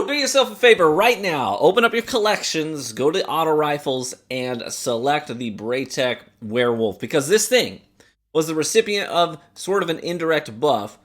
do yourself a favor right now. Open up your collections, go to auto rifles, and select the Braytech Werewolf, because this thing was the recipient of sort of an indirect buff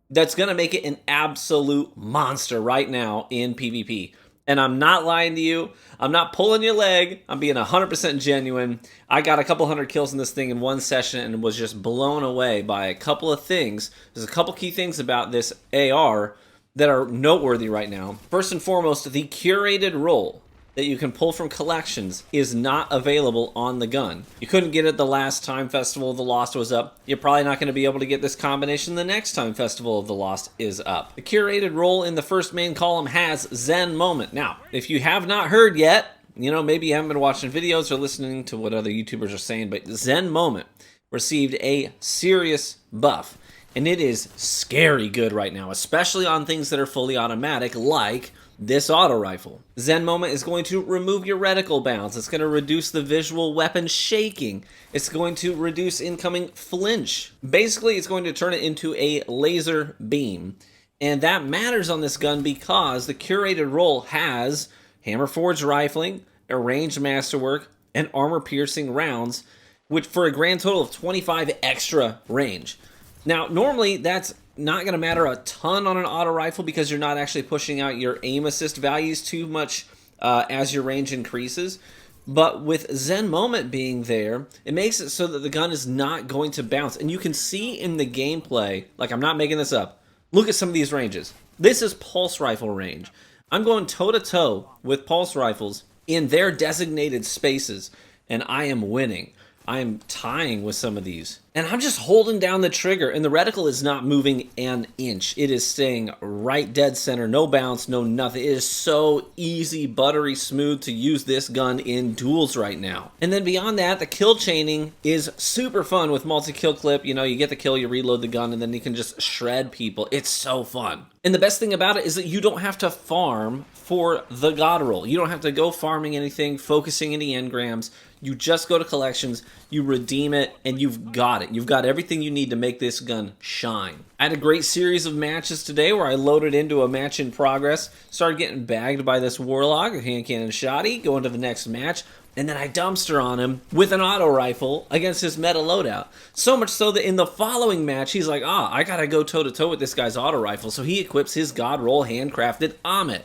that's going to make it an absolute monster right now in PvP. And I'm not lying to you. I'm not pulling your leg. I'm being 100% genuine. I got a couple hundred kills in this thing in one session and was just blown away by a couple of things. There's a couple key things about this AR that are noteworthy right now. First and foremost, the curated role that you can pull from collections is not available on the gun. You couldn't get it the last time Festival of the Lost was up. You're probably not going to be able to get this combination the next time Festival of the Lost is up. The curated role in the first main column has Zen Moment. Now, if you have not heard yet, maybe you haven't been watching videos or listening to what other YouTubers are saying, but Zen Moment received a serious buff. And it is scary good right now, especially on things that are fully automatic, like this auto rifle. Zen Moment is going to remove your reticle bounds. It's going to reduce the visual weapon shaking. It's going to reduce incoming flinch. Basically, it's going to turn it into a laser beam. And that matters on this gun because the curated role has hammer forged rifling, arranged masterwork, and armor piercing rounds, which for a grand total of 25 extra range. Now, normally that's not going to matter a ton on an auto rifle because you're not actually pushing out your aim assist values too much as your range increases. But with Zen Moment being there, it makes it so that the gun is not going to bounce. And you can see in the gameplay, like I'm not making this up, look at some of these ranges. This is pulse rifle range. I'm going toe-to-toe with pulse rifles in their designated spaces, and I am winning. I am tying with some of these. And I'm just holding down the trigger, and the reticle is not moving an inch. It is staying right dead center, no bounce, no nothing. It is so easy, buttery smooth to use this gun in duels right now. And then beyond that, the kill chaining is super fun with multi-kill clip. You get the kill, you reload the gun, and then you can just shred people. It's so fun. And the best thing about it is that you don't have to farm for the god roll. You don't have to go farming anything, focusing any engrams. You just go to collections, you redeem it, and you've got it. You've got everything you need to make this gun shine. I had a great series of matches today where I loaded into a match in progress, started getting bagged by this warlock, a hand cannon shoddy, going to the next match, and then I dumpster on him with an auto rifle against his meta loadout. So much so that in the following match, he's like, I gotta go toe-to-toe with this guy's auto rifle, so he equips his god roll handcrafted Amit.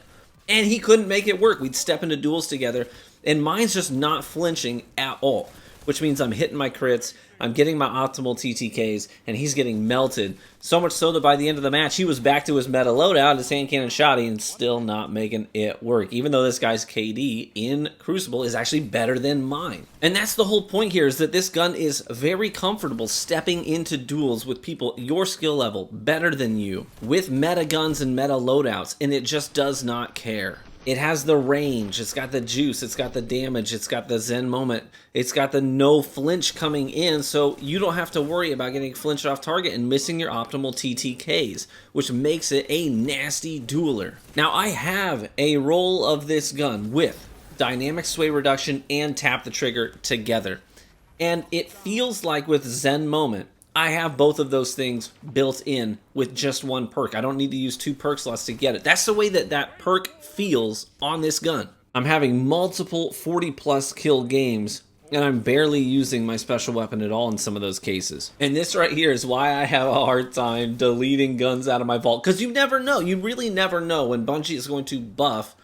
And he couldn't make it work. We'd step into duels together, and mine's just not flinching at all, which means I'm hitting my crits, I'm getting my optimal TTKs, and he's getting melted. So much so that by the end of the match, he was back to his meta loadout, his hand cannon shoddy, and still not making it work, even though this guy's KD in Crucible is actually better than mine. And that's the whole point here, is that this gun is very comfortable stepping into duels with people your skill level, better than you, with meta guns and meta loadouts, and it just does not care. It has the range, it's got the juice, it's got the damage, it's got the Zen Moment, it's got the no flinch coming in, so you don't have to worry about getting flinched off target and missing your optimal TTKs, which makes it a nasty dueler. Now, I have a roll of this gun with dynamic sway reduction and tap the trigger together, and it feels like with Zen Moment, I have both of those things built in with just one perk. I don't need to use 2 perk slots to get it. That's the way that that perk feels on this gun. I'm having multiple 40+ kill games, and I'm barely using my special weapon at all in some of those cases. And this right here is why I have a hard time deleting guns out of my vault, because you never know. You really never know when Bungie is going to buff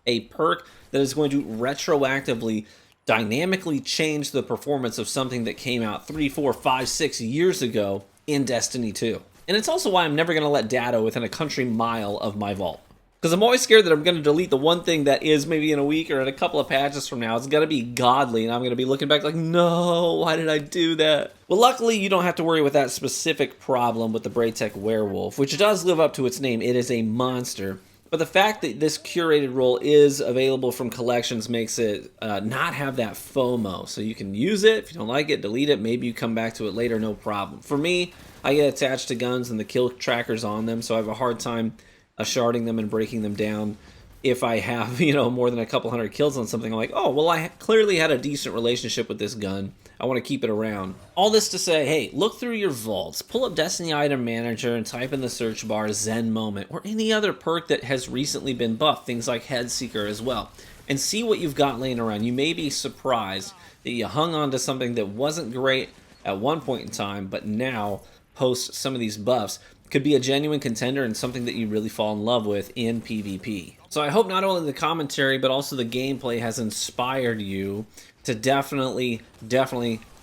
a perk that is going to retroactively dynamically change the performance of something that came out 3, 4, 5, 6 years ago in Destiny 2. And it's also why I'm never going to let data within a country mile of my vault. Because I'm always scared that I'm going to delete the one thing that is maybe in a week or in a couple of patches from now. It's going to be godly, and I'm going to be looking back like, no, why did I do that? Well, luckily, you don't have to worry with that specific problem with the Braytech Werewolf, which does live up to its name. It is a monster. But the fact that this curated role is available from collections makes it not have that FOMO. So you can use it. If you don't like it, delete it. Maybe you come back to it later, no problem. For me, I get attached to guns and the kill trackers on them, so I have a hard time sharding them and breaking them down. If I have, more than a couple hundred kills on something, I'm like, oh, well, I clearly had a decent relationship with this gun. I want to keep it around. All this to say, hey, look through your vaults, pull up Destiny Item Manager and type in the search bar Zen Moment or any other perk that has recently been buffed, things like Headseeker as well, and see what you've got laying around. You may be surprised that you hung on to something that wasn't great at one point in time, but now, post some of these buffs, could be a genuine contender and something that you really fall in love with in PvP. So I hope not only the commentary, but also the gameplay has inspired you to definitely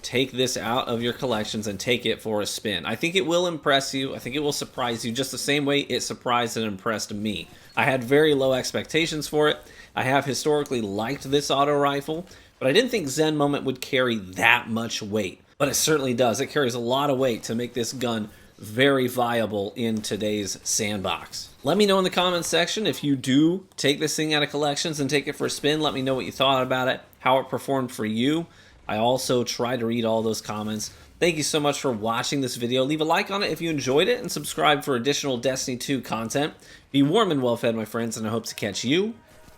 take this out of your collections and take it for a spin. I think it will impress you. I think it will surprise you just the same way it surprised and impressed me. I had very low expectations for it. I have historically liked this auto rifle, but I didn't think Zen Moment would carry that much weight. But it certainly does. It carries a lot of weight to make this gun very viable in today's sandbox. Let me know in the comments section if you do take this thing out of collections and take it for a spin. Let me know what you thought about it, how it performed for you. I also try to read all those comments. Thank you so much for watching this video. Leave a like on it if you enjoyed it and subscribe for additional Destiny 2 content. Be warm and well fed, my friends, and I hope to catch you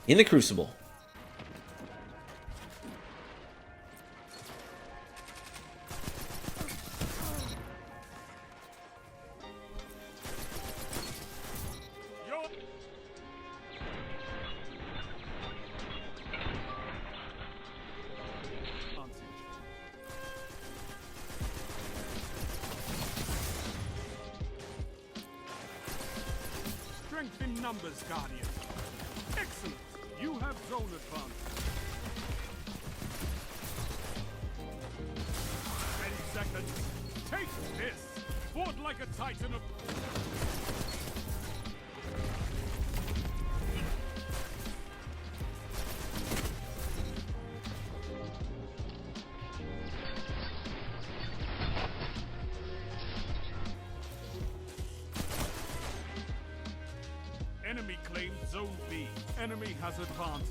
in the Crucible. Strength in numbers, Guardian. Excellent. You have zone advantage. 10 seconds. Take this. Fought like a titan of... Enemy claimed Zone B. Enemy has advantage.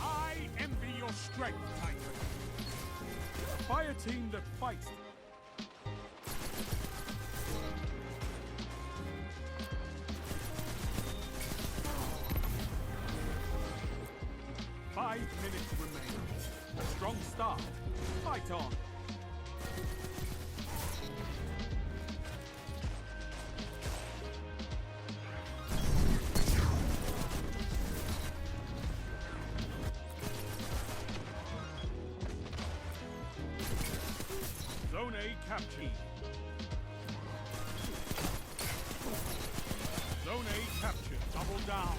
I envy your strength, Titan. By a team that fights. 5 minutes remain. A strong start. Fight on. Zone A captured. Zone A captured. Double down.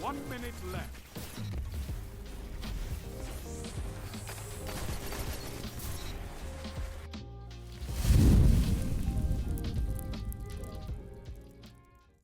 One minute left.